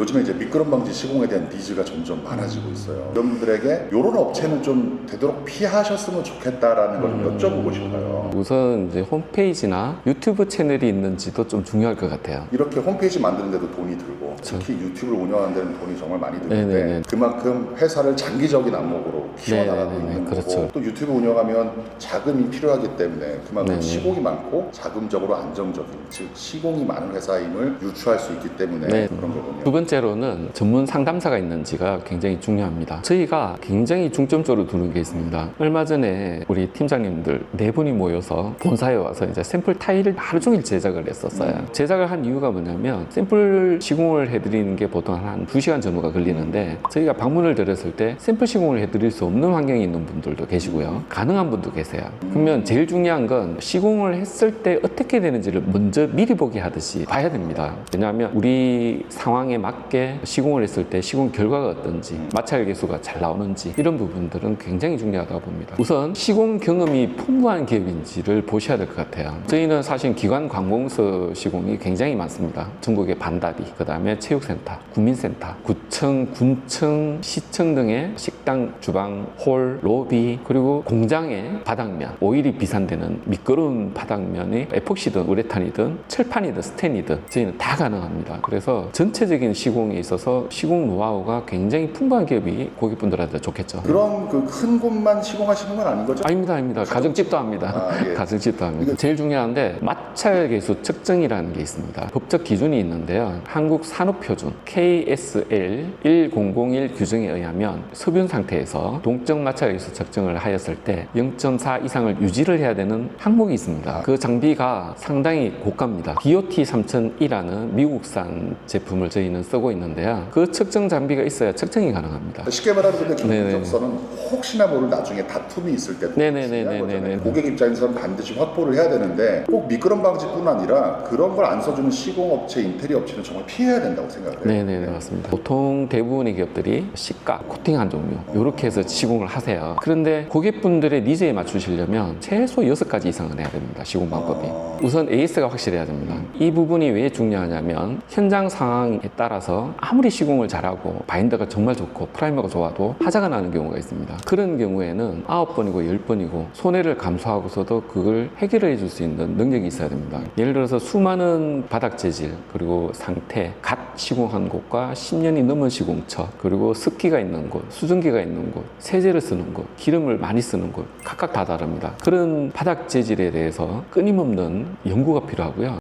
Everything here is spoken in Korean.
요즘에 이제 미끄럼 방지 시공에 대한 니즈가 점점 많아지고 있어요. 여러분들에게 이런 업체는 좀 되도록 피하셨으면 좋겠다라는 걸 좀 여쭤보고 싶어요. 우선 이제 홈페이지나 유튜브 채널이 있는지도 좀 중요할 것 같아요. 이렇게 홈페이지 만드는데도 돈이 들고 특히 유튜브를 운영하는 데는 돈이 정말 많이 드는데 네네네. 그만큼 회사를 장기적인 안목으로 키워나가고 네네네. 있는 그렇죠. 거고 또 유튜브 운영하면 자금이 필요하기 때문에 그만큼 네네. 시공이 많고 자금적으로 안정적인 즉 시공이 많은 회사임을 유추할 수 있기 때문에 네. 그런 거군요. 두 번째로는 전문 상담사가 있는지가 굉장히 중요합니다. 저희가 굉장히 중점적으로 두는 게 있습니다. 얼마 전에 우리 팀장님들 4분이 모여서 본사에 와서 이제 샘플 타일을 하루 종일 제작을 했었어요. 제작을 한 이유가 뭐냐면 샘플 시공을 해드리는 게 보통 한 2시간 전후가 걸리는데 저희가 방문을 드렸을 때 샘플 시공을 해드릴 수 없는 환경에 있는 분들도 계시고요. 가능한 분도 계세요. 그러면 제일 중요한 건 시공을 했을 때 어떻게 되는지를 먼저 미리 보기 하듯이 봐야 됩니다. 왜냐하면 우리 상황에 맞게 시공을 했을 때 시공 결과가 어떤지 마찰 계수가 잘 나오는지 이런 부분들은 굉장히 중요하다고 봅니다. 우선 시공 경험이 풍부한 기업인지를 보셔야 될 것 같아요. 저희는 사실 기관 관공서 시공이 굉장히 많습니다. 전국의 반다리, 그 다음에 체육센터, 구민센터, 구청, 군청, 시청 등의 식당, 주방, 홀, 로비, 그리고 공장의 바닥면, 오일이 비산되는 미끄러운 바닥면이 에폭시든 우레탄이든 철판이든 스텐이든 저희는 다 가능합니다. 그래서 전체적인 시공에 있어서 시공 노하우가 굉장히 풍부한 기업이 고객분들한테 좋겠죠. 그런 그 큰 곳만 시공하시는 건 아닌 거죠? 아닙니다, 아닙니다. 가정집도 합니다. 아, 예. 가정집도 합니다. 제일 중요한데 마찰 계수 측정이라는 게 있습니다. 법적 기준이 있는데요. 한국 산업표준 KSL 1001 규정에 의하면 섭윤 상태에서 동적 마찰 계수 측정을 하였을 때 0.4 이상을 유지를 해야 되는 항목이 있습니다. 그 장비가 상당히 고가입니다. DOT 3001이라는 미국산 제품을 저희는 쓰고 있는데요. 그 측정 장비가 있어야 측정이 가능합니다. 쉽게 말하면 근데 네네. 경쟁성은 혹시나 모를 나중에 다툼이 있을 때도 네네네네네네. 중요한 거잖아요. 고객 입장에서는 반드시 확보를 해야 되는데 꼭 미끄럼 방지뿐 아니라 그런 걸 안 써주는 시공업체, 인테리어 업체는 정말 피해야 된다고 생각해요. 네네 맞습니다. 보통 대부분의 기업들이 시가, 코팅 한 종류 이렇게 해서 시공을 하세요. 그런데 고객분들의 니즈에 맞추시려면 최소 6가지 이상은 해야 됩니다. 시공 방법이. 우선 AS가 확실해야 됩니다. 이 부분이 왜 중요하냐면 현장 상황에 따라서 아무리 시공을 잘하고 바인더가 정말 좋고 프라이머가 좋아도 하자가 나는 경우가 있습니다. 그런 경우에는 9번이고 10번이고 손해를 감수하고서도 그걸 해결해 줄 수 있는 능력이 있어야 됩니다. 예를 들어서 수많은 바닥 재질 그리고 상태, 갓 시공한 곳과 10년이 넘은 시공처 그리고 습기가 있는 곳, 수증기가 있는 곳, 세제를 쓰는 곳, 기름을 많이 쓰는 곳 각각 다 다릅니다. 그런 바닥 재질에 대해서 끊임없는 연구가 필요하고요.